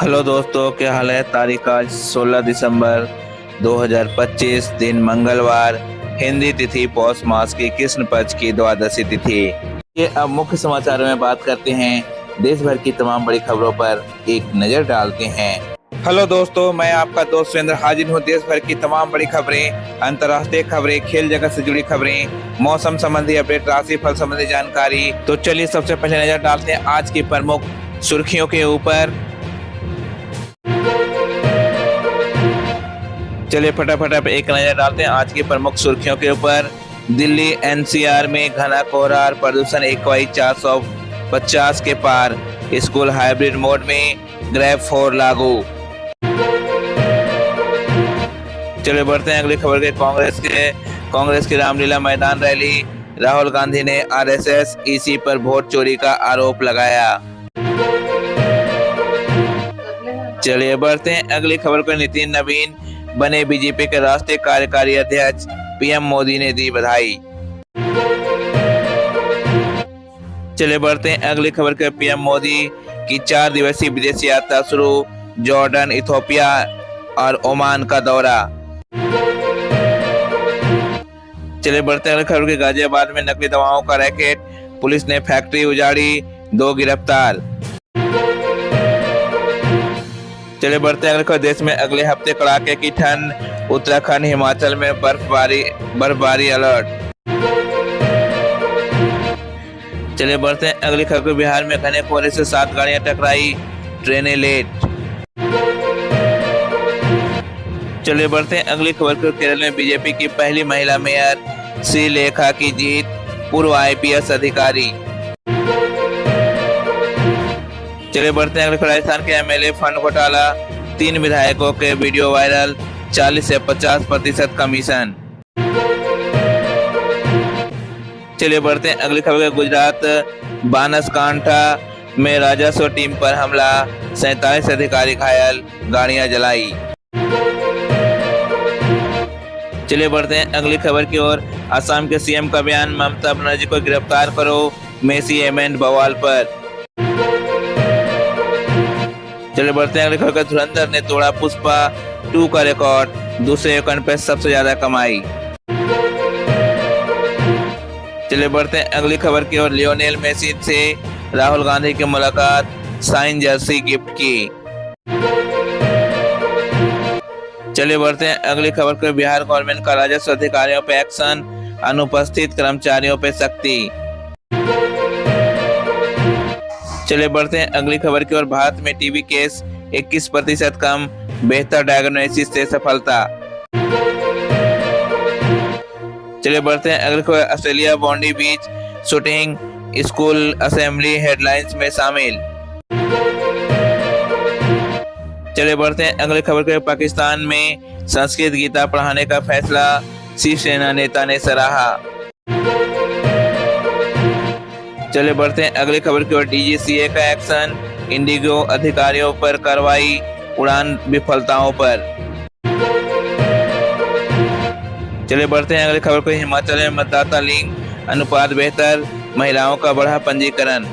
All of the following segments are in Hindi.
हेलो दोस्तों, क्या हाल है। तारीख आज 16 दिसंबर 2025, दिन मंगलवार, हिंदी तिथि पौष मास की कृष्ण पक्ष की द्वादशी तिथि। ये अब मुख्य समाचारों में बात करते हैं। देश भर की तमाम बड़ी खबरों पर एक नजर डालते हैं। हेलो दोस्तों, मैं आपका दोस्त सुरेंद्र हाजिर हूँ। देश भर की तमाम बड़ी खबरें, अंतर्राष्ट्रीय खबरें, खेल जगत से जुड़ी खबरें, मौसम संबंधी अपडेट, राशि फल संबंधी जानकारी। तो चलिए सबसे पहले नजर डालते हैं आज की प्रमुख सुर्खियों के ऊपर। चलिए फटाफट अब एक नजर डालते हैं आज की प्रमुख सुर्खियों के ऊपर। दिल्ली एनसीआर में घना कोहरा और प्रदूषण एक्वाई 450 के पार। स्कूल हाइब्रिड मोड में ग्रेड 4 लागू। चलिए बढ़ते हैं अगली खबर के। कांग्रेस की रामलीला मैदान रैली। राहुल गांधी ने आरएसएस ईसी पर वोट चोरी का आरोप लगाया। चलिए बढ़ते हैं अगली खबर पर। नितिन नवीन बने बीजेपी के राष्ट्रीय कार्यकारी अध्यक्ष। पीएम मोदी ने दी बधाई। चलिए बढ़ते हैं अगली खबर के। पीएम मोदी की 4 दिवसीय विदेशी यात्रा शुरू। जॉर्डन, इथोपिया और ओमान का दौरा। चलिए बढ़ते हैं अगली खबर के। गाजियाबाद में नकली दवाओं का रैकेट, पुलिस ने फैक्ट्री उजाड़ी, 2 गिरफ्तार। चलिए बढ़ते हैं अगली खबर। देश में अगले हफ्ते कड़ाके की ठंड, उत्तराखंड हिमाचल में बर्फबारी अलर्ट। चलिए बढ़ते हैं अगली खबर। बिहार में घने कोहरे से 7 गाड़ियां टकराई, ट्रेनें लेट। चलिए बढ़ते हैं अगली खबर को। केरल में बीजेपी की पहली महिला मेयर श्रीलेखा की जीत, पूर्व आईपीएस अधिकारी। चलिए बढ़ते हैं अगले खबर। राजस्थान के एमएलए फंड घोटाला, 3 विधायकों के वीडियो वायरल, 40 से 50% कमीशन। चलिए बढ़ते हैं अगली खबर। गुजरात बानसकांठा में राजस्व टीम पर हमला, 47 अधिकारी घायल, गाड़ियां जलाई। चलिए बढ़ते हैं अगली खबर की ओर। असम के सीएम का बयान, ममता बनर्जी को गिरफ्तार करो, मेसी एमेंट बवाल पर। चलिए बढ़ते हैं अगली खबर। धुरंधर ने तोड़ा पुष्पा 2 का रिकॉर्ड, दूसरे वीकेंड पे सबसे ज्यादा कमाई। चलिए बढ़ते हैं अगली खबर की ओर। लियोनेल मेसी से राहुल गांधी की मुलाकात, साइन जर्सी गिफ्ट की। चलिए बढ़ते हैं अगली खबर को। बिहार गवर्नमेंट का राजस्व अधिकारियों पर एक्शन, अनुपस्थित कर्मचारियों पर सख्ती। चलिए बढ़ते हैं अगली खबर की ओर। भारत में टीबी केस 21% कम, बेहतर डायग्नोसिस से सफलता। चलिए बढ़ते हैं अगली खबर। ऑस्ट्रेलिया बॉन्डी बीच शूटिंग, स्कूल असेंबली हेडलाइंस में शामिल। चलिए बढ़ते हैं अगली खबर के। पाकिस्तान में संस्कृत गीता पढ़ाने का फैसला, शिवसेना नेता ने सराहा। चलिए बढ़ते हैं अगली खबर की ओर। डीजीसीए का एक्शन, इंडिगो अधिकारियों पर कार्रवाई, उड़ान विफलताओं पर। चलिए बढ़ते हैं अगली खबर को। हिमाचल में मतदाता लिंग अनुपात बेहतर, महिलाओं का बढ़ा पंजीकरण।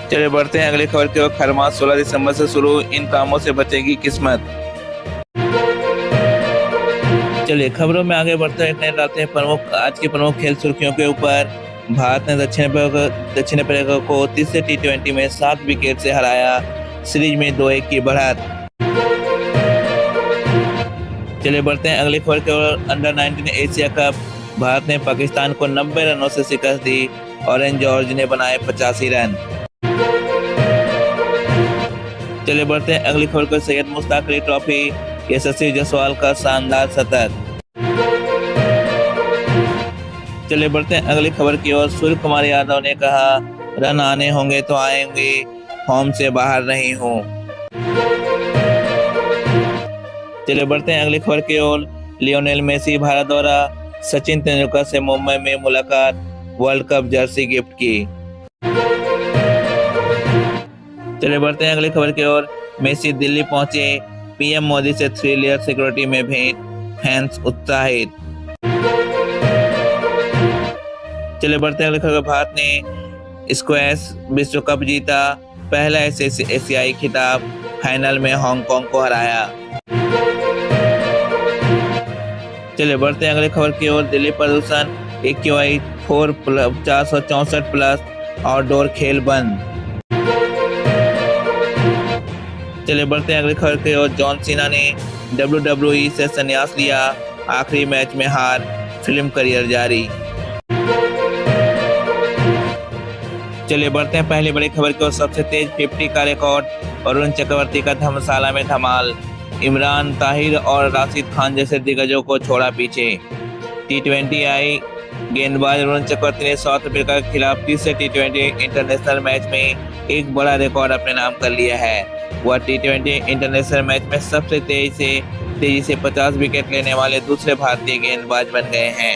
चलिए बढ़ते हैं अगली खबर की ओर। खरमास 16 दिसंबर से शुरू, इन कामों से बचेगी किस्मत। चलिए खबरों में आगे बढ़ते हैं, डालते हैं आज की प्रमुख खेल सुर्खियों के ऊपर। भारत ने दक्षिण अफ्रीका को तीसरे T20 में 7 विकेट से हराया, सीरीज में 2-1 की बढ़त। चलिए बढ़ते हैं अगली खबर की ओर। अंडर 19 एशिया कप, भारत ने पाकिस्तान को 90 रनों से शिकस्त दी, ऑरेंज जॉर्ज ने बनाए 85 रन। चलिए बढ़ते हैं अगली खबर को। सैयद मुश्ताक अली ट्रॉफी, यशस्वी जायसवाल का शानदार शतक। चलिए बढ़ते हैं अगली खबर की ओर। सूर्य कुमार यादव ने कहा, रन आने होंगे तो आएंगे, फॉर्म से बाहर नहीं हूं। चलिए बढ़ते हैं अगली खबर की ओर। लियोनेल मेसी भारत दौरा, सचिन तेंदुलकर से मुंबई में मुलाकात, वर्ल्ड कप जर्सी गिफ्ट की। चलिए बढ़ते हैं अगली खबर की ओर। मेसी दिल्ली पहुंचे, पीएम मोदी से 3 लेयर सिक्योरिटी में भेंट, फैंस उत्साहित। चलिए बढ़ते हैं अगली खबर। भारत ने स्क्वैश विश्व कप जीता, पहला एशियाई खिताब, फाइनल में हांगकांग को हराया। चलिए बढ़ते हैं अगली खबर की ओर। दिल्ली प्रदूषण AQI 464 प्लस, आउटडोर खेल बंद। चलिए बढ़ते हैं अगली खबर की ओर। जॉन सीना ने WWE से संन्यास लिया, आखिरी मैच में हार, फिल्म करियर जारी। चलिए बढ़ते हैं पहली बड़ी खबर की ओर। सबसे तेज 50 का रिकॉर्ड, वरुण चक्रवर्ती का धर्मशाला में धमाल, इमरान ताहिर और राशिद खान जैसे दिग्गजों को छोड़ा पीछे। T20 गेंदबाज वरुण चक्रवर्ती ने साउथ अफ्रीका के खिलाफ तीसरे T20 इंटरनेशनल मैच में एक बड़ा रिकॉर्ड अपने नाम कर लिया है। वह T20 इंटरनेशनल मैच में सबसे तेजी से 50 विकेट लेने वाले दूसरे भारतीय गेंदबाज बन गए हैं।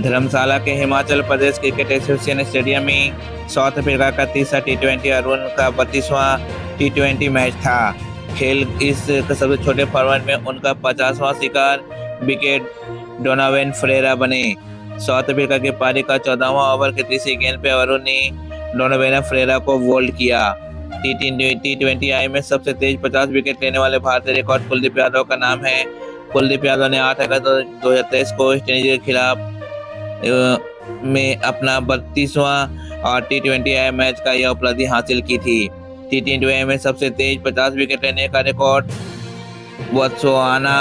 धर्मशाला के Himachal Pradesh cricket association stadium में साउथ अफ्रीका का तीसरा T20 और वरुण का 32वां T20 मैच था। खेल इस सबसे छोटे फॉर्मेट में उनका 50वां शिकार विकेट डोनावेन फ्रेरा बने। साउथ अफ्रीका की पारी का 14वां ओवर के तीसरी गेंद पे वरुण ने डोनावेन फ्रेरा को बोल्ड किया। T20 में सबसे तेज 50 विकेट लेने वाले भारतीय रिकॉर्ड कुलदीप यादव का नाम है। कुलदीप यादव ने 8 अगस्त 2023 को ऑस्ट्रेलिया के खिलाफ में अपना 32वां और T20 मैच का यह उपलब्धि हासिल की थी। T20 में सबसे तेज 50 विकेट लेने का रिकॉर्ड बोत्सवाना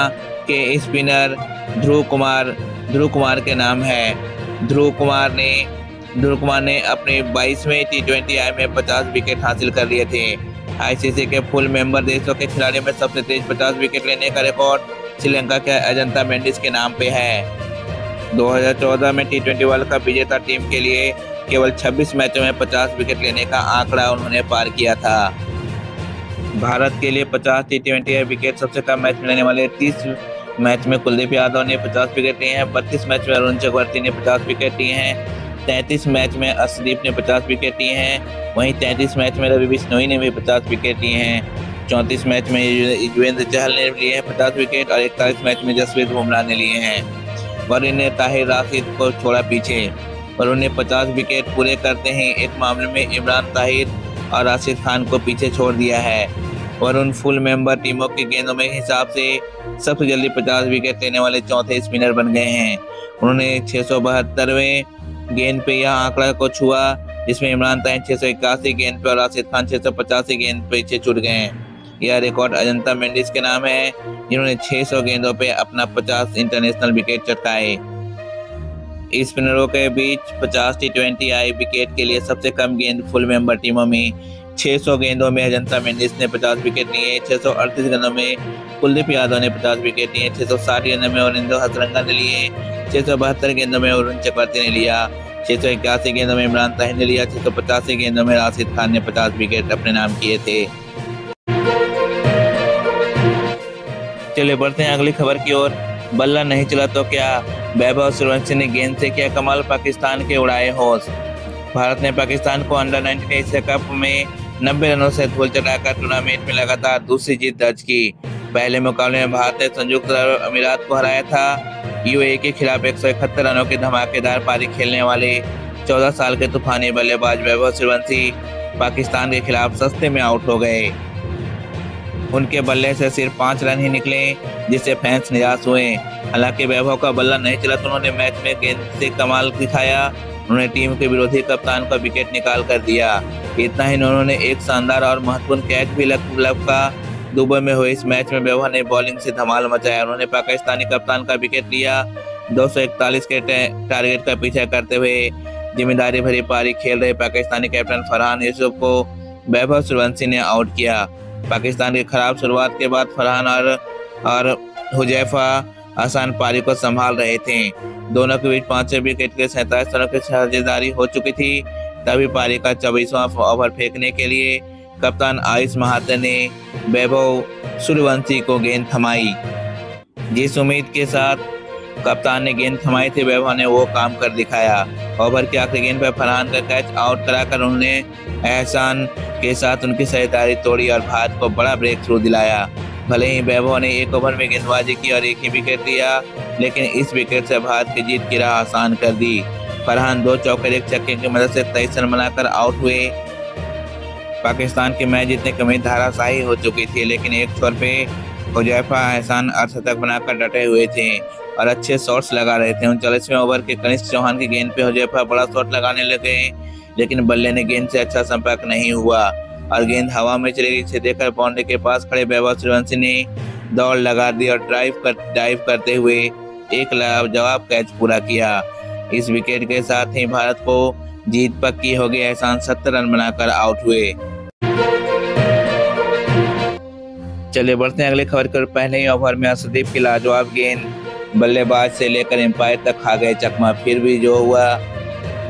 के स्पिनर ध्रुव कुमार के नाम है। ध्रुव कुमार ने अपने 22वें T20 में 50 विकेट हासिल कर लिए थे। ICC के फुल मेंबर देशों के खिलाड़ियों में सबसे तेज 50 विकेट लेने का रिकॉर्ड श्रीलंका के अजंता मेंडिस के नाम पे है। 2014 में T20 वर्ल्ड कप विजेता टीम के लिए केवल 26 मैचों में 50 विकेट लेने का आंकड़ा उन्होंने पार किया था। भारत के लिए 50 T20 विकेट सबसे कम मैच में लेने वाले 30 मैच में कुलदीप यादव ने 50 विकेट लिए हैं। 32 मैच में वरुण चक्रवर्ती ने 50 विकेट लिए हैं। 33 मैच में अर्शदीप ने 50 विकेट लिए हैं। वहीं 33 मैच में रवि बिश्नोई ने भी 50 विकेट लिए हैं। 34 मैच में युजवेंद्र चहल ने लिए हैं 50 विकेट और 41 मैच में जसप्रीत बुमराह ने लिए हैं। वरुण ने ताहिर राशिद को छोड़ा पीछे। वरुण ने 50 विकेट पूरे करते ही एक मामले में इमरान ताहिर और राशिद खान को पीछे छोड़ दिया है। वरुण फुल मेंबर टीमों के गेंदों में हिसाब से सबसे जल्दी 50 विकेट लेने वाले चौथे स्पिनर बन गए हैं। उन्होंने 672वें गेंद पे यह आंकड़ा को छुआ, जिसमें इमरान ताहिर 681 गेंद पे और राशिद खान 685 गेंद पे पीछे छूट गए हैं। यह रिकॉर्ड अजंता मेंडिस के नाम है, जिन्होंने 600 गेंदों पे अपना 50 इंटरनेशनल विकेट चटकाए। स्पिनरों के बीच 50 T20 विकेट के लिए सबसे कम गेंद फुल मेंबर टीमों में 600 गेंदों में अजंता मेंडिस ने 50 विकेट लिए। 638 गेंदों में कुलदीप यादव ने 50 विकेट लिए। 660 गेंदों में अरिंदो हसरंगा ने लिए। 672 गेंदों में वरुण चक्रवर्ती ने लिया। 681 गेंदों में इमरान ताहिर ने लिया। 685 गेंदों में राशिद खान ने 50 विकेट अपने नाम किए थे। चलिए बढ़ते हैं अगली खबर की ओर। बल्ला नहीं चला तो क्या, वैभव सूर्यवंशी ने गेंद से किया कमाल, पाकिस्तान के उड़ाए होश। भारत ने पाकिस्तान को अंडर 19 एशिया कप में 90 रनों से धूल चटाकर टूर्नामेंट में लगातार दूसरी जीत दर्ज की। पहले मुकाबले में भारत ने संयुक्त अरब अमीरात को हराया था। UAE के खिलाफ 171 रनों की धमाकेदार पारी खेलने वाले 14 साल के तूफानी बल्लेबाज वैभव सूर्यवंशी पाकिस्तान के खिलाफ सस्ते में आउट हो गए। उनके बल्ले से सिर्फ 5 रन ही निकले, जिससे फैंस निराश हुए। हालांकि वैभव का बल्ला नहीं चला तो उन्होंने मैच में गेंद से कमाल दिखाया। उन्होंने टीम के विरोधी कप्तान का विकेट निकाल कर दिया। इतना ही उन्होंने एक शानदार और महत्वपूर्ण कैच भी लगा। दुबई में हुए इस मैच में वैभव ने बॉलिंग से धमाल मचाया। उन्होंने पाकिस्तानी कप्तान का विकेट लिया। 241 के टारगेट का पीछा करते हुए जिम्मेदारी भरी पारी खेल रहे पाकिस्तानी कैप्टन फरहान यूसुफ को वैभव सूर्यवंशी ने आउट किया। पाकिस्तान की खराब शुरुआत के बाद फरहान और हुजैफा आसान पारी को संभाल रहे थे। दोनों के बीच 5 विकेट के 47 रनों की साझेदारी हो चुकी थी। तभी पारी का 24वां ओवर फेंकने के लिए कप्तान आयुष महाते ने वैभव सूर्यवंशी को गेंद थमाई। जिस उम्मीद के साथ कप्तान ने गेंद थमाई थी, वैभव ने वो काम कर दिखाया। ओवर की आखिरी गेंद पर फरहान का कैच आउट कराकर उन्होंने एहसान के साथ उनकी साझेदारी तोड़ी और भारत को बड़ा ब्रेक थ्रू दिलाया। भले ही वैभव ने 1 ओवर में गेंदबाजी की और 1 ही विकेट लिया, लेकिन इस विकेट से भारत की जीत की राह आसान कर दी। फरहान 2 चौके 1 छक्के की मदद से 23 रन बनाकर आउट हुए। पाकिस्तान की मैच जीतने की उम्मीद धाराशाही हो चुकी थी, लेकिन एक छोर पे हुजैफा एहसान अर्धशतक बनाकर डटे हुए थे और अच्छे शॉट्स लगा रहे थे। 39वें ओवर के कनिष्क चौहान की गेंद पे हुजैफा बड़ा शॉट लगाने लगे, लेकिन बल्ले ने गेंद से अच्छा संपर्क नहीं हुआ और गेंद हवा में चली गई। इसे देखकर बाउंड्री के पास खड़े वैभव सूर्यवंशी ने दौड़ लगा दी और डाइव करते हुए एक लाजवाब कैच पूरा किया। इस विकेट के साथ ही भारत को जीत पक्की हो गई। एहसान 70 रन बनाकर आउट हुए। चलिए बढ़ते हैं अगले खबर की ओर। पहले ही ओवर में अर्शदीप की लाजवाब गेंद बल्लेबाज से लेकर एम्पायर तक खा गए चकमा। फिर भी जो हुआ,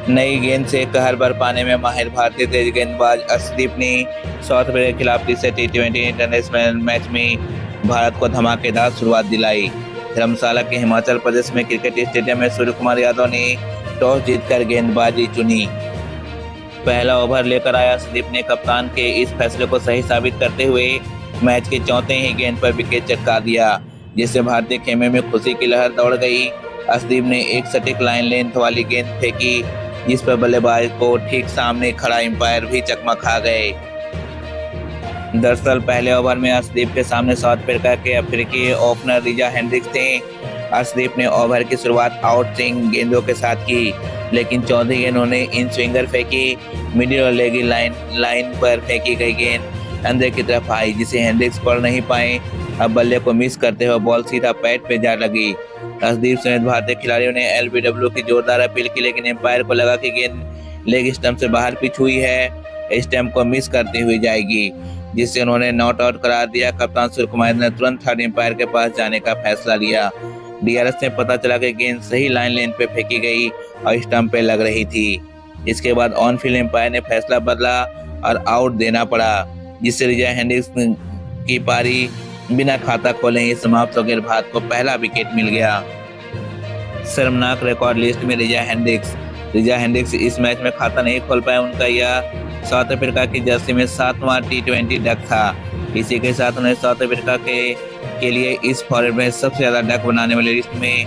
नई गेंद से कहर बरपाने में माहिर भारतीय तेज गेंदबाज अर्शदीप ने साउथ अफ्रीका के खिलाफ तीसरे T20 इंटरनेशनल मैच में भारत को धमाकेदार शुरुआत दिलाई। धर्मशाला के हिमाचल प्रदेश में क्रिकेट स्टेडियम में सूर्य कुमार यादव ने टॉस जीतकर गेंदबाजी चुनी। पहला ओवर लेकर आया अर्शदीप ने कप्तान के इस फैसले को सही साबित करते हुए मैच के चौथे ही गेंद पर विकेट चटका दिया, जिससे भारतीय खेमे में खुशी की लहर दौड़ गई। अर्शदीप ने एक सटीक लाइन लेंथ वाली गेंद फेंकी, जिस पर बल्लेबाज को ठीक सामने खड़ा एम्पायर भी चकमा खा गए। दरअसल पहले ओवर में अर्शदीप के सामने साउथ अफ्रीका के अफ्रीकी ओपनर रिजा हेंड्रिक्स थे। अर्शदीप ने ओवर की शुरुआत आउट स्विंग गेंदों के साथ की, लेकिन चौथी गेंद उन्होंने इन स्विंगर फेंकी। मिडिल और लेगी लाइन पर फेंकी गई गेंद अंदर की तरफ आई, जिसे हेंड्रिक्स पढ़ नहीं पाए। अब बल्ले को मिस करते हुए बॉल सीधा पैड पे जा लगी। अर्शदीप समेत भारतीय खिलाड़ियों ने LBW की जोरदार अपील की, लेकिन एम्पायर को लगा कि गेंद लेग स्टंप से बाहर पिच हुई है, स्टंप को मिस करती हुई जाएगी, जिससे उन्होंने नॉट आउट करार दिया। कप्तान सूर्य कुमार ने तुरंत थर्ड एम्पायर के पास जाने का फैसला लिया। DRS से पता चला कि गेंद सही लाइन लेंथ पे फेंकी गई और स्टंप पे लग रही थी। इसके बाद ऑन फील्ड एम्पायर ने फैसला बदला और आउट देना पड़ा, जिससे रिजा हेंड्रिक्स की पारी बिना खाता खोले ही समाप्त हो गई। भारत को पहला विकेट मिल गया। शर्मनाक रिकॉर्ड लिस्ट में रिजा हेंड्रिक्स इस मैच में खाता नहीं खोल पाए। उनका यह साउथ अफ्रीका की जर्सी में 7वां T20 डक था। इसी के साथ उन्हें साउथ अफ्रीका के लिए इस फॉर्मेट में सबसे ज्यादा डक बनाने वाली लिस्ट में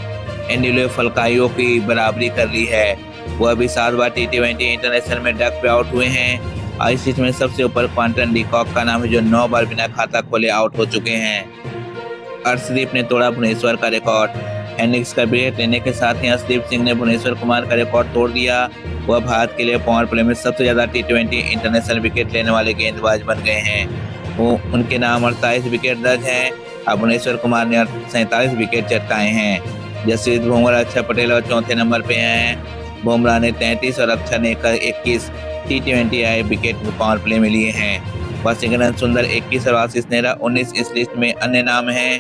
एंडिलो फलकायो की बराबरी कर ली है। वो अभी 7 बार T20 इंटरनेशनल में डक पे आउट हुए हैं। इस लिस्ट में सबसे ऊपर क्वांटन डिकॉक का नाम है, जो 9 बार बिना खाता खोले आउट हो चुके हैं। अर्शदीप ने तोड़ा भुवनेश्वर का रिकॉर्ड। हेंड्रिक्स का विकेट लेने के साथ ही अर्शदीप सिंह ने भुवनेश्वर कुमार का रिकॉर्ड तोड़ दिया। वह भारत के लिए पावर प्ले में सबसे ज्यादा T20 इंटरनेशनल विकेट लेने वाले गेंदबाज बन गए हैं। उनके नाम 48 विकेट दर्ज हैं। अब भुवनेश्वर कुमार ने 47 विकेट चटकाए हैं। जसप्रीत बुमराह, अक्षर पटेल और चौथे नंबर पे हैं। बुमराह ने 33 और अक्षर ने 21 T20 विकेट पावर प्ले में लिए हैं। वाशिंगटन सुंदर 21 और आशीष नेहरा 19 इस लिस्ट में अन्य नाम हैं।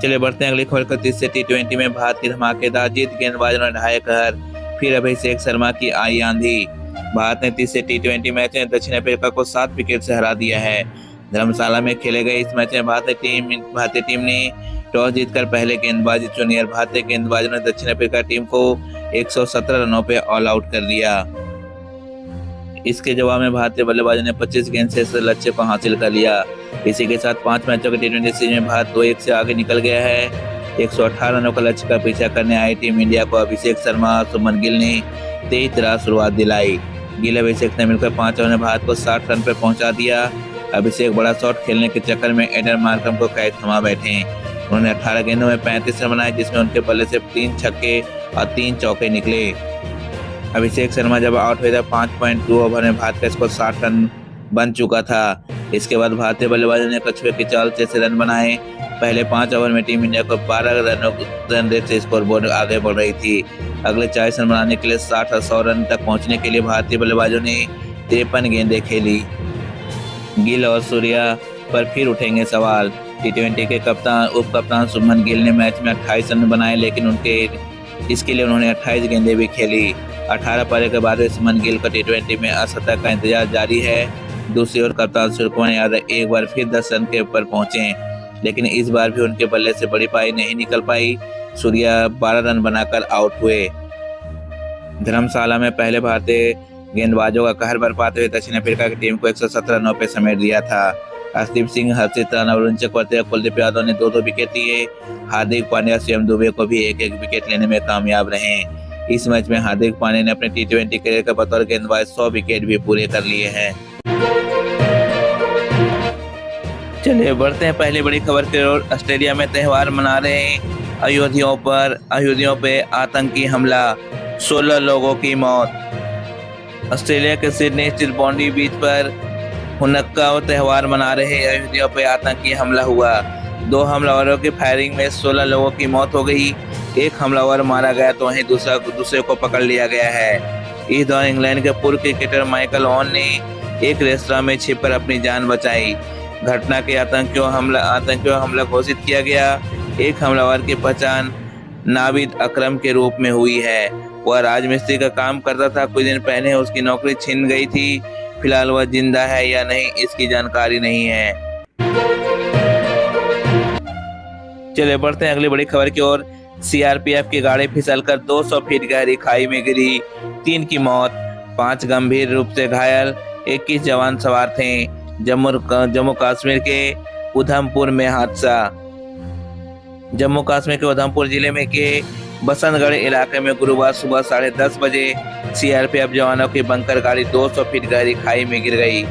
चलिए बढ़ते हैं अगली खबर को। तीसरे T20 में भारत की धमाकेदार जीत, गेंदबाजों ने ढाए कहर। फिर अभिषेक शर्मा की आई आंधी। भारत ने तीसरे T20 मैच में दक्षिण अफ्रीका को 7 विकेट से हरा दिया है। धर्मशाला में खेले गए इस मैच में भारतीय टीम ने टॉस जीतकर पहले गेंदबाजी चुनी और भारतीय गेंदबाजों ने दक्षिण अफ्रीका टीम को 117 रनों पे ऑल आउट कर दिया। इसके जवाब में भारतीय बल्लेबाजों ने 25 गेंद से इस लक्ष्य को हासिल कर लिया। इसी के साथ 5 मैचों के T20 सीरीज में भारत 2-1 से आगे निकल गया है। 118 रनों का लक्ष्य का पीछा करने आई टीम इंडिया को अभिषेक शर्मा और शुभमन गिल ने तेज तरह शुरुआत दिलाई। गिल अभिषेक ने मिलकर 5 ओवर में भारत को 60 रन पर पहुंचा दिया। अभिषेक बड़ा शॉट खेलने के चक्कर में एडन मार्करम को कैच थमा बैठे। उन्होंने 18 गेंदों में 35 रन बनाए, जिसमें उनके बल्ले से 3 छक्के और 3 चौके निकले। अभिषेक शर्मा जब आउट हुए थे 5.2 ओवर में भारत का स्कोर 60 रन बन चुका था। इसके बाद भारतीय बल्लेबाजों ने कछुए की चाल से रन बनाए। पहले 5 ओवर में टीम इंडिया को 12 रन रेट से स्कोर बोर्ड आगे बढ़ रही थी। अगले 40 रन बनाने के लिए 60 और 100 रन तक पहुंचने के लिए भारतीय बल्लेबाजों ने 53 गेंदें खेली। गिल और सूर्या पर फिर उठेंगे सवाल। T20 के उप कप्तान शुभमन गिल ने मैच में 28 रन बनाए, लेकिन इसके लिए उन्होंने 28 गेंदें भी खेली। 18 पारी के बाद शुभमन गिल का T20 में अर्धशतक का इंतजार जारी है। दूसरी ओर कप्तान सूर्य कुमार यादव एक बार फिर 10 रन के ऊपर पहुंचे, लेकिन इस बार भी उनके बल्ले से बड़ी पारी नहीं निकल पाई। सूर्या 12 रन बनाकर आउट हुए। धर्मशाला में पहले भारतीय गेंदबाजों का कहर बरपाते हुए दक्षिण अफ्रीका की टीम को 117 रनों पर समेट दिया था। अर्शदीप सिंह, हर्षित राणा, वरुण चक्रवर्ती, कुलदीप यादव ने 2-2 विकेट लिए। हार्दिक पांड्या, स्वयं दुबे को भी 1-1 विकेट लेने में कामयाब रहे। इस मैच में हार्दिक पांड्या ने अपने T20 करियर का बतौर गेंदबाज 100 विकेट भी पूरे कर लिए हैं। चलिए बढ़ते हैं पहली बड़ी खबर की ओर। ऑस्ट्रेलिया में त्यौहार मना रहे अयोध्या पे आतंकी हमला, 16 लोगों की मौत। ऑस्ट्रेलिया के सिडनी स्थित बॉन्डी बीच पर हुनक्का त्योहार मना रहे अयोध्या पे आतंकी हमला हुआ। 2 हमलावरों की फायरिंग में 16 लोगों की मौत हो गई। एक हमलावर मारा गया तो वहीं दूसरे को पकड़ लिया गया है। इस दौरान इंग्लैंड के पूर्व क्रिकेटर माइकल ओवन ने एक रेस्तरां में छिपकर अपनी जान बचाई। घटना के आतंकियों हमला घोषित किया गया। एक हमलावर की पहचान नाविद अकरम के रूप में हुई है। वह राजमिस्त्री का काम करता था। कुछ दिन पहले उसकी नौकरी छिन गई थी। फिलहाल वह जिंदा है या नहीं इसकी जानकारी नहीं है। चलिए बढ़ते हैं अगली बड़ी खबर की ओर। सीआरपीएफ की गाड़ी फिसलकर 200 फीट गहरी खाई में गिरी, 3 की मौत, 5 गंभीर रूप से घायल। 21 जवान सवार थे। जम्मू कश्मीर के उधमपुर में हादसा। जम्मू कश्मीर के उधमपुर जिले में के बसंतगढ़ इलाके में गुरुवार सुबह 10:30 बजे सीआरपीएफ जवानों की बंकर गाड़ी 200 फीट गहरी खाई में गिर गई।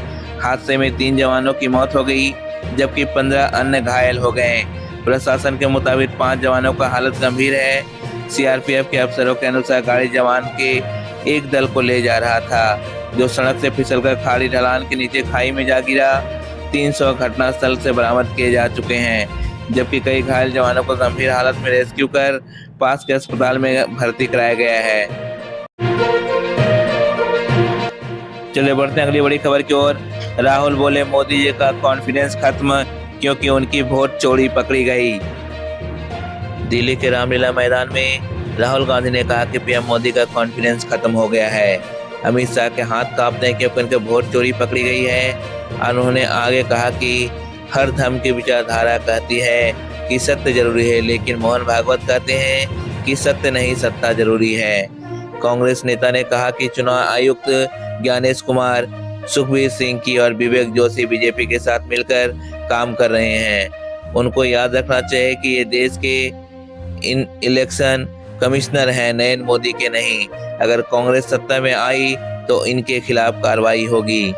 हादसे में 3 जवानों की मौत हो गई जबकि 15 अन्य घायल हो गए। प्रशासन के मुताबिक 5 जवानों का हालत गंभीर है। सीआरपीएफ के अफसरों के अनुसार गाड़ी जवान के एक दल को ले जा रहा था जो सड़क से फिसलकर खाड़ी ढलान के नीचे खाई में जा गिरा। 300 घटनास्थल से बरामद किए जा चुके हैं जबकि कई घायल जवानों को गंभीर हालत में रेस्क्यू कर पास के अस्पताल में भर्ती कराया गया है। चलिए बढ़ते हैं अगली बड़ी खबर की ओर। राहुल बोले मोदी जी का कॉन्फिडेंस खत्म क्योंकि उनकी वोट चोरी पकड़ी गई। दिल्ली के रामलीला मैदान में राहुल गांधी ने कहा कि पीएम मोदी का कॉन्फिडेंस खत्म हो गया है। अमित शाह के हाथ कांपते हैं क्योंकि उनके वोट चोरी पकड़ी गई है। और उन्होंने आगे कहा कि हर धर्म की विचारधारा कहती है कि सत्य जरूरी है, लेकिन मोहन भागवत कहते हैं कि सत्य नहीं सत्ता जरूरी है। कांग्रेस नेता ने कहा कि चुनाव आयुक्त ज्ञानेश कुमार, सुखबीर सिंह की और विवेक जोशी बीजेपी के साथ मिलकर काम कर रहे हैं। उनको याद रखना चाहिए कि ये देश के इलेक्शन कमिश्नर हैं, नरेंद्र मोदी के नहीं। अगर कांग्रेस सत्ता में आई तो इनके खिलाफ कार्रवाई होगी।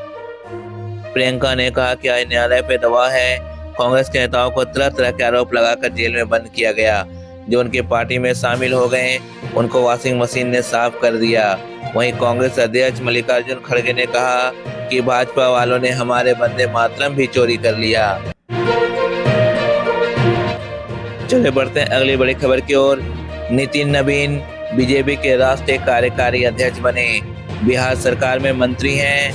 प्रियंका ने कहा कि आज न्यायालय पे दबाव है। कांग्रेस के नेताओं को तरह तरह के आरोप लगाकर जेल में बंद किया गया। जो उनके पार्टी में शामिल हो गए उनको वॉशिंग मशीन ने साफ कर दिया। वहीं कांग्रेस अध्यक्ष मल्लिकार्जुन खड़गे ने कहा कि भाजपा वालों ने हमारे वंदे मातरम भी चोरी कर लिया। चलिए बढ़ते हैं अगली बड़ी खबर की ओर। नितिन नवीन बीजेपी के राष्ट्रीय कार्यकारी अध्यक्ष बने। बिहार सरकार में मंत्री हैं।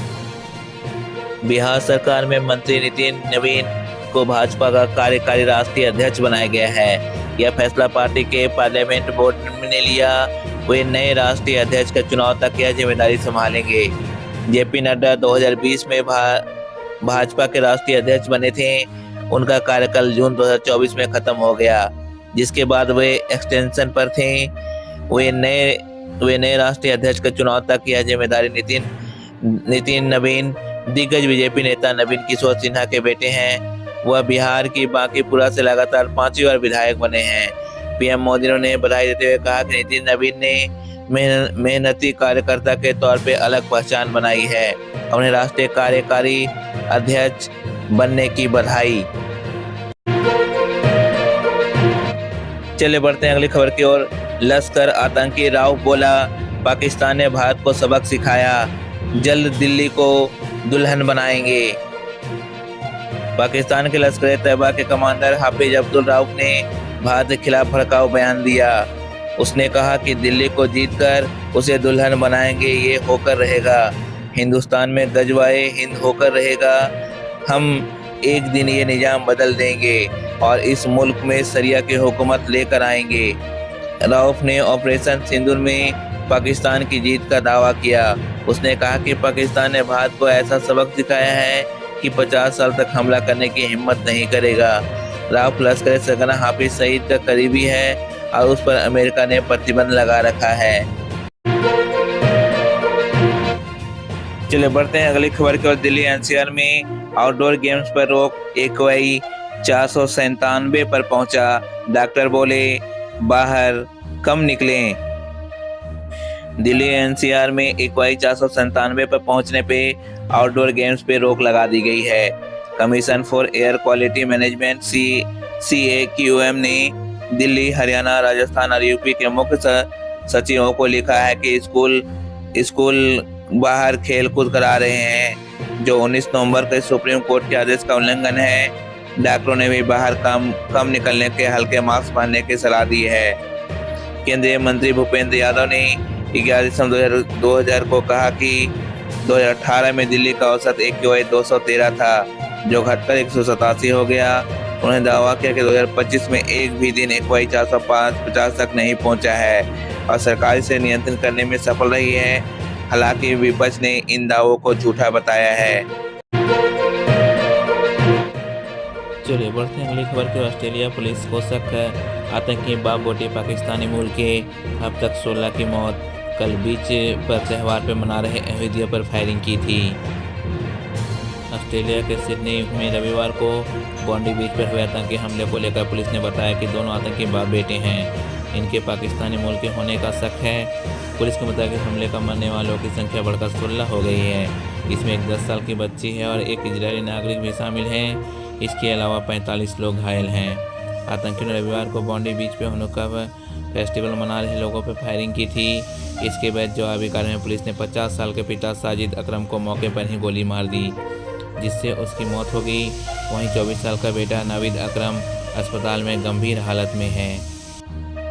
बिहार सरकार में मंत्री नितिन नवीन को भाजपा का कार्यकारी राष्ट्रीय अध्यक्ष बनाया गया है। यह फैसला पार्टी के पार्लियामेंट बोर्ड ने लिया। वे नए राष्ट्रीय अध्यक्ष के चुनाव तक यह जिम्मेदारी संभालेंगे। जेपी नड्डा 2020 में भाजपा के राष्ट्रीय अध्यक्ष बने थे। उनका कार्यकाल जून 2024 में खत्म हो गया, जिसके बाद वे एक्सटेंशन पर थे। वे नए राष्ट्रीय अध्यक्ष के चुनाव तक यह जिम्मेदारी नितिन नवीन दिग्गज बीजेपी नेता नवीन किशोर सिन्हा के बेटे हैं। वह बिहार की बांकीपुरा से लगातार 5वीं बार विधायक बने हैं। पीएम मोदी ने बधाई देते हुए कहा कि नितिन नवीन ने मेहनती कार्यकर्ता के तौर पे अलग पहचान बनाई है। उन्हें राष्ट्रीय कार्यकारी अध्यक्ष बनने की बधाई। चले बढ़ते हैं अगली खबर की ओर। लश्कर आतंकी राउफ बोला पाकिस्तान ने भारत को सबक सिखाया, जल्द दिल्ली को दुल्हन बनाएंगे। पाकिस्तान के लश्कर तैयबा के कमांडर हाफिज अब्दुल राउफ ने भारत के खिलाफ भड़काऊ बयान दिया। उसने कहा कि दिल्ली को जीतकर उसे दुल्हन बनाएंगे, ये होकर रहेगा। हिंदुस्तान में गजवाए हिंद होकर रहेगा। हम एक दिन ये निजाम बदल देंगे और इस मुल्क में शरिया की हुकूमत लेकर आएंगे। राउफ ने ऑपरेशन सिंदूर में पाकिस्तान की जीत का दावा किया। उसने कहा कि पाकिस्तान ने भारत को ऐसा सबक सिखाया है कि 50 साल तक हमला करने की हिम्मत नहीं करेगा। राउफ लश्कर सरगना हाफिज सईद का करीबी है और उस पर अमेरिका ने प्रतिबंध लगा रखा है। चलिए बढ़ते हैं अगली खबर की ओर। दिल्ली एनसीआर में आउटडोर गेम्स पर रोक एक्यूआई 497 पर पहुंचा। डॉक्टर बोले बाहर कम निकलें। दिल्ली एनसीआर में इक्वाई 497 पर पहुंचने पे आउटडोर गेम्स पे रोक लगा दी गई है। Commission for air quality management CAQM ने दिल्ली, हरियाणा, राजस्थान और यूपी के मुख्य सचिवों को लिखा है कि स्कूल बाहर खेल कूद करा रहे हैं, जो 19 नवंबर के सुप्रीम कोर्ट के आदेश का उल्लंघन है। डॉक्टरों ने भी बाहर कम निकलने के, हल्के मास्क पहनने की सलाह दी है। केंद्रीय मंत्री भूपेंद्र यादव ने 11 दिसंबर 2000 को कहा कि 2018 में दिल्ली का औसत AQI 213 था, जो घटकर 187 हो गया। उन्होंने दावा किया कि 2025 में एक भी दिन AQI 450 तक नहीं पहुंचा है और सरकार इसे नियंत्रण करने में सफल रही है। हालांकि विपक्ष ने इन दावों को झूठा बताया है। चलिए बढ़ते हैं अगली खबर की। ऑस्ट्रेलिया पुलिस को शक है आतंकी बाप बेटे पाकिस्तानी मूल के, अब तक 16 की मौत। कल बीच पर त्यौहार पर मना रहे यहूदियों पर फायरिंग की थी। ऑस्ट्रेलिया के सिडनी में रविवार को बॉन्डी बीच पर हुए आतंकी हमले को लेकर पुलिस ने बताया कि दोनों आतंकी बाप बेटे हैं। इनके पाकिस्तानी मूल के होने का शक है। पुलिस के मुताबिक हमले का मरने वालों की संख्या बढ़कर 16 हो गई है। इसमें एक 10 साल की बच्ची है और एक इजरायली नागरिक भी शामिल हैं। इसके अलावा 45 लोग घायल हैं। आतंकियों ने रविवार को बॉन्डी बीच पे हुनुका फेस्टिवल मना रहे लोगों पर फायरिंग की थी। इसके बाद जवाबी कार्रवाई में पुलिस ने 50 साल के पिता साजिद अकरम को मौके पर ही गोली मार दी, जिससे उसकी मौत हो गई। वहीं 24 साल का बेटा नाविद अकरम अस्पताल में गंभीर हालत में है।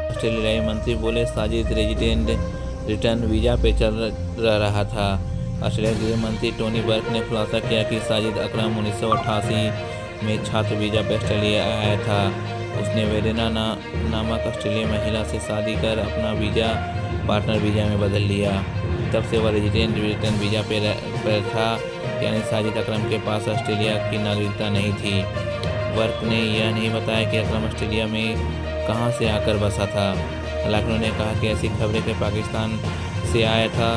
ऑस्ट्रेलियाई मंत्री बोले साजिद रेजिडेंट रिटर्न वीज़ा पे चल रहा था। ऑस्ट्रेलिया गृह मंत्री टोनी बर्क ने खुलासा किया कि साजिद अकरम 1988 में छात्र वीज़ा पर ऑस्ट्रेलिया आया था। उसने वेरेना नामक ऑस्ट्रेलियाई महिला से शादी कर अपना वीज़ा पार्टनर वीज़ा में बदल लिया। तब से वह रेजिडेंट रिटर्न वीज़ा पर था, यानी साजिद अकरम के पास ऑस्ट्रेलिया की नागरिकता नहीं थी। वर्क ने यह नहीं बताया कि अकरम ऑस्ट्रेलिया में कहां से आकर बसा था। हालांकि उन्होंने कहा कि ऐसी खबरें कि पाकिस्तान से आया था।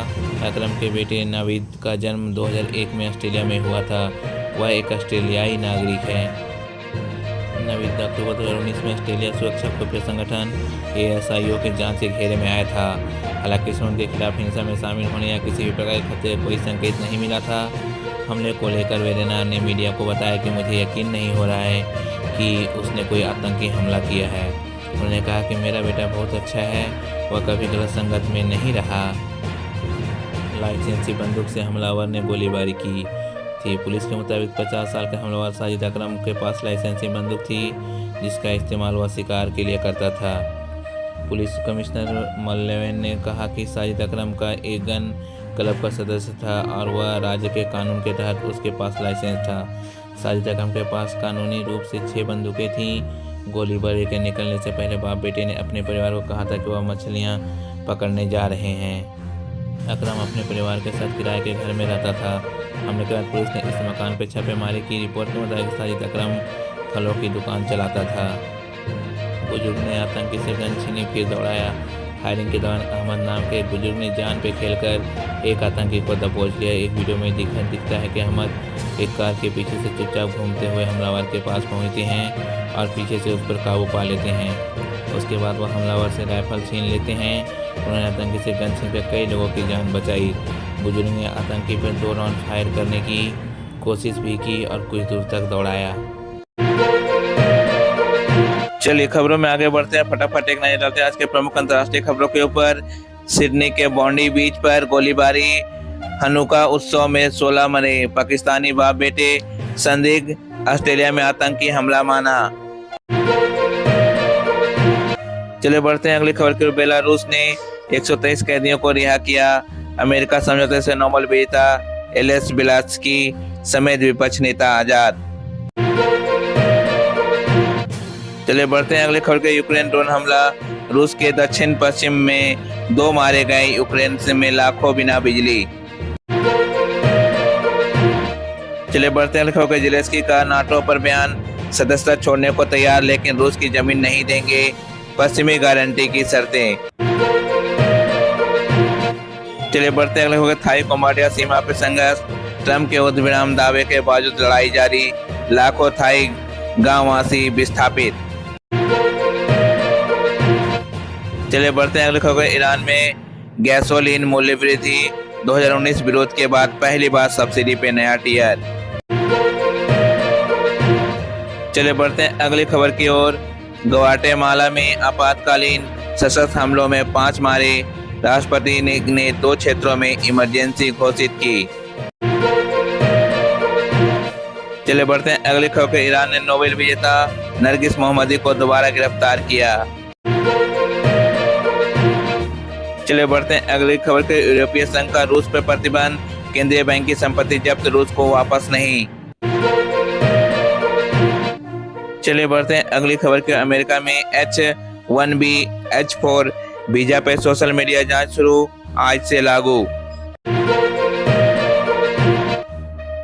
अकरम के बेटे नाविद का जन्म 2001 में ऑस्ट्रेलिया में हुआ था। वह एक ऑस्ट्रेलियाई नागरिक है। नाविद अक्टूबर 2019 में ऑस्ट्रेलिया सुरक्षा खुफिया संगठन ASIO के जांच के घेरे में आया था। हालांकि उनके खिलाफ हिंसा में शामिल होने या किसी भी प्रकार के खतरे कोई संकेत नहीं मिला था। हमले को लेकर वेरेना ने मीडिया को बताया कि मुझे यकीन नहीं हो रहा है कि उसने कोई आतंकी हमला किया है। उन्होंने कहा कि मेरा बेटा बहुत अच्छा है, वह कभी गलत संगत में नहीं रहा। लाइसेंसी बंदूक से हमलावर ने गोलीबारी की थी। पुलिस के मुताबिक 50 साल का हमलावर साजिद अकरम के पास लाइसेंसी बंदूक थी, जिसका इस्तेमाल वह शिकार के लिए करता था। पुलिस कमिश्नर मल्लेवन ने कहा कि साजिद अकरम का एक गन क्लब का सदस्य था और वह राज्य के कानून के तहत उसके पास लाइसेंस था। साजिद अकरम के पास कानूनी रूप से 6 बंदूकें थीं। गोलीबारी के निकलने से पहले बाप बेटे ने अपने परिवार को कहा था कि वह मछलियां पकड़ने जा रहे हैं। अकरम अपने परिवार के साथ किराए के घर में रहता था। हमले के बाद पुलिस ने इस मकान पर छापेमारी की। रिपोर्ट के मुताबिक साजिद अकरम फलों की दुकान चलाता था। बुजुर्ग ने आतंकी से गन छीनी फिर दौड़ाया। फायरिंग के दौरान अहमद नाम के एक बुजुर्ग ने जान पे खेलकर एक आतंकी को दबोच लिया। एक वीडियो में दिखता है कि अहमद एक कार के पीछे से चुपचाप घूमते हुए हमलावर के पास पहुंचते हैं और पीछे से उस पर काबू पा लेते हैं। उसके बाद वह हमलावर से राइफल छीन लेते हैं। उन्होंने आतंकी से गन छीनकर कई लोगों की जान बचाई। बुजुर्ग ने आतंकी पर 2 राउंड फायर करने की कोशिश भी की और कुछ दूर तक दौड़ाया। चलिए खबरों में आगे बढ़ते हैं। फटाफट एक नजर डालते हैं आज के प्रमुख अंतर्राष्ट्रीय खबरों के ऊपर। सिडनी के बॉन्डी बीच पर गोलीबारी, हनुका उत्सव में 16 मरे, पाकिस्तानी बाप बेटे संदिग्ध, ऑस्ट्रेलिया में आतंकी हमला माना। चलिए बढ़ते हैं अगली खबर की ओर। बेलारूस ने 123 कैदियों को रिहा किया। अमेरिका समझौते से नोबेल विजेता एलेस बिलात्स्की समेत विपक्ष नेता आजाद। चलिए बढ़ते हैं अगले खबर के। यूक्रेन ड्रोन हमला, रूस के दक्षिण पश्चिम में 2 मारे गए। यूक्रेन में लाखों बिना बिजली। चलिए बढ़ते हैं अगले खबर के। ज़ेलेंस्की का नाटो पर बयान, सदस्यता छोड़ने को तैयार लेकिन रूस की जमीन नहीं देंगे, पश्चिमी गारंटी की शर्तें। चलिए बढ़ते हैं अगले खबर। थाई कंबोडिया सीमा पर संघर्ष, ट्रंप के युद्धविराम दावे के बावजूद लड़ाई जारी, लाखों थाई गांववासी विस्थापित। चलिए बढ़ते हैं अगले खबर। ईरान में गैसोलीन मूल्य वृद्धि, 2019 विरोध के बाद पहली बार सब्सिडी पे नया टियर। चले बढ़ते हैं अगली खबर की ओर। ग्वाटेमाला में आपातकालीन सशस्त्र हमलों में 5 मारे, राष्ट्रपति ने 2 क्षेत्रों में इमरजेंसी घोषित की। चले बढ़ते हैं अगली खबर के। ईरान ने नोबेल विजेता नरगिस मोहम्मदी को दोबारा गिरफ्तार किया। चले बढ़ते हैं अगली खबर के। यूरोपीय संघ का रूस पर प्रतिबंध, केंद्रीय बैंक की संपत्ति जब्त, रूस को वापस नहीं। चलिए बढ़ते हैं अगली खबर के। अमेरिका में H-1B H-4 वीजा पे सोशल मीडिया जांच शुरू, आज से लागू।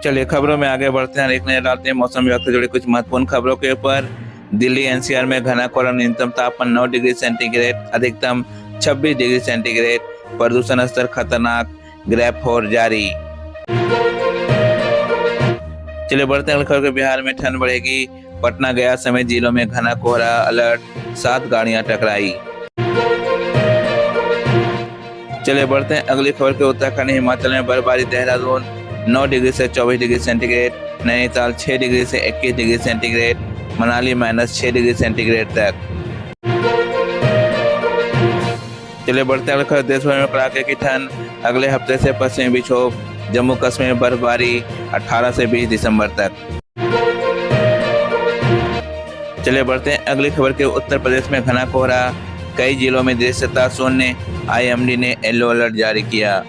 चलिए खबरों में आगे बढ़ते हैं। एक नजर डालते हैं मौसम विभाग से जुड़ी कुछ महत्वपूर्ण खबरों के ऊपर। दिल्ली NCR में घना कोहरा, न्यूनतम तापमान 9 डिग्री सेंटीग्रेड, अधिकतम 26 डिग्री सेंटीग्रेड, प्रदूषण स्तर खतरनाक, ग्रेप 4 जारी। चलिए बढ़ते हैं अगली खबर के। बिहार में ठंड बढ़ेगी, पटना गया समेत जिलों में घना कोहरा अलर्ट, 7 गाड़ियां टकराई। चलिए बढ़ते हैं अगली खबर के। उत्तराखंड हिमाचल में बर्फबारी, देहरादून 9 डिग्री से 24 डिग्री सेंटीग्रेड, नैनीताल 6 डिग्री से 21 degree centigrade, Manali -6 degree centigrade तक। चलिए बढ़ते हैं अगली खबर। देश भर में कड़ाके की ठंड, अगले हफ्ते से पश्चिमी विक्षोभ, जम्मू कश्मीर में बर्फबारी 18 से 20 दिसंबर तक। चलिए बढ़ते हैं अगली खबर के। उत्तर प्रदेश में घना कोहरा, कई जिलों में दृश्यता शून्य, IMD ने येलो अलर्ट जारी किया।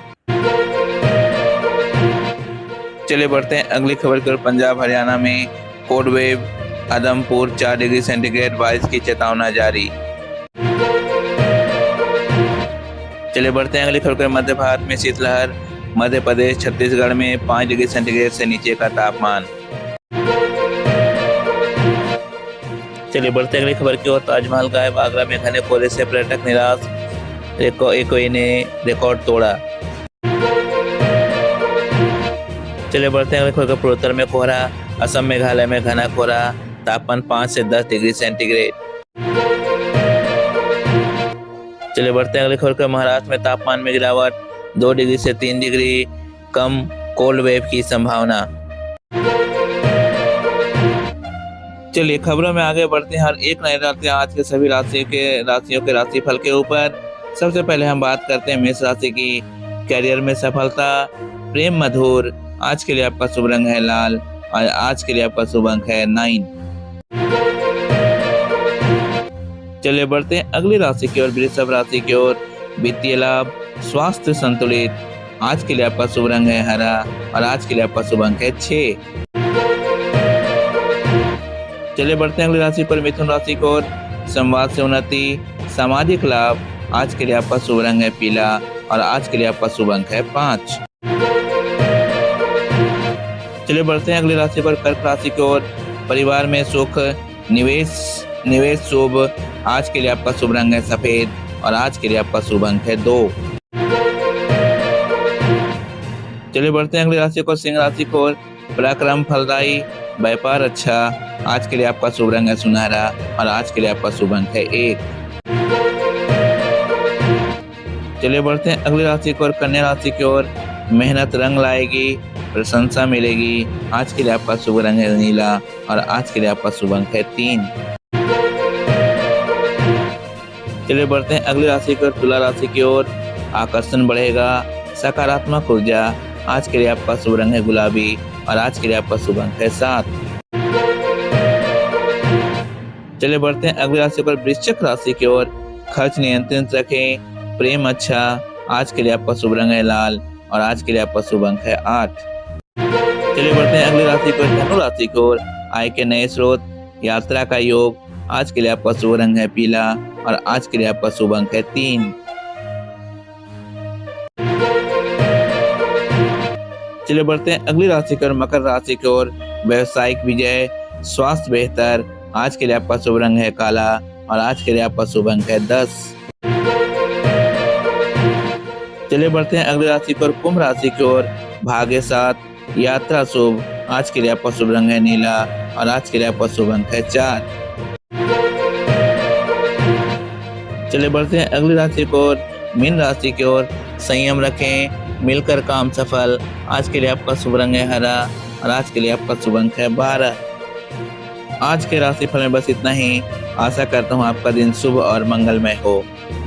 चलिए बढ़ते हैं अगली खबर की ओर। पंजाब हरियाणा में cold wave, Adampur 4 degree centigrade, बारिश की चेतावनी जारी। चलिए बढ़ते हैं अगली खबर की। मध्य भारत में शीतलहर, मध्य प्रदेश छत्तीसगढ़ में 5 डिग्री सेंटीग्रेड से नीचे का तापमान। चलिए बढ़ते अगली खबर की ओर। ताजमहल गायब, आगरा में घने कोहरे से पर्यटक निराश, एक ने रिकॉर्ड तोड़ा। चलिए बढ़ते हैं अगली खबर। पूर्वोत्तर में कोहरा, असम मेघालय में घना कोहरा, तापमान 5 से 10 डिग्री सेंटीग्रेड। चलिए बढ़ते हैं अगली खबर। महाराष्ट्र में तापमान में गिरावट, 2 डिग्री से 3 डिग्री कम, कोल्ड वेव की संभावना। चलिए खबरों में आगे बढ़ते हैं। हर एक नजर डालते हैं आज के सभी राशियों के राशिफल के ऊपर। सबसे पहले हम बात करते हैं मेष राशि की। करियर में सफलता, प्रेम मधुर, आज के लिए आपका शुभ रंग है लाल और आज के लिए आपका शुभ अंक है 9। चलिए बढ़ते हैं अगली राशि की ओर, वृषभ राशि की ओर। वित्तीय लाभ, स्वास्थ्य संतुलित, आज के लिए आपका शुभ रंग है हरा और आज के लिए आपका शुभ अंक है 6। चलिए बढ़ते हैं अगली राशि पर, मिथुन राशि की ओर। संवाद से उन्नति, सामाजिक लाभ, आज के लिए आपका शुभ रंग है पीला और आज के लिए आपका शुभ अंक है 5। चलिए बढ़ते हैं अगली राशि पर, कर्क राशि की ओर। परिवार में सुख, निवेश शुभ, आज के लिए आपका शुभ रंग है सफेद और आज के लिए आपका शुभ अंक है 2। चलिए बढ़ते हैं अगली राशि को, सिंह राशि की ओर। पराक्रम फलदायी, व्यापार अच्छा, आज के लिए आपका शुभ रंग है सुनहरा और आज के लिए आपका शुभ अंक है 1। चलिए बढ़ते हैं अगली राशि की ओर, कन्या राशि की ओर। मेहनत रंग लाएगी, प्रशंसा मिलेगी, आज के लिए आपका शुभ रंग है नीला और आज के लिए आपका शुभ अंक है 3। चलिए बढ़ते हैं अगली राशि की ओर, तुला राशि की ओर। आकर्षण बढ़ेगा, सकारात्मक ऊर्जा, आज के लिए आपका शुभ रंग है गुलाबी और आज के लिए आपका शुभ अंक है 7। चलिए बढ़ते हैं अगली राशि पर, वृश्चिक राशि की ओर। खर्च नियंत्रित रखें, प्रेम अच्छा, आज के लिए आपका शुभ रंग है लाल और आज के लिए आपका शुभ अंक है 8। चलिए बढ़ते हैं अगली राशि पर, धनु राशि की ओर। आय के नए स्रोत, यात्रा का योग, आज के लिए आपका शुभ रंग है पीला और आज के लिए आपका शुभ अंक है 3। चलिए बढ़ते हैं अगली राशि की ओर, मकर राशि की ओर। व्यवसायिक विजय, स्वास्थ्य बेहतर, आज के लिए आपका शुभ रंग है काला और आज के लिए आपका शुभ अंक है 10। चलिए बढ़ते हैं अगली राशि की ओर, कुंभ राशि की ओर। भाग्य साथ, यात्रा शुभ, आज के लिए आपका शुभ रंग है नीला और आज के लिए आपका शुभ अंक है 4। चलिए बढ़ते हैं अगली राशि की ओर, मीन राशि की ओर संयम रखें, मिलकर काम सफल। आज के लिए आपका शुभ रंग है हरा और आज के लिए आपका शुभ अंक है 12। आज के राशिफल में बस इतना ही। आशा करता हूँ आपका दिन शुभ और मंगलमय हो।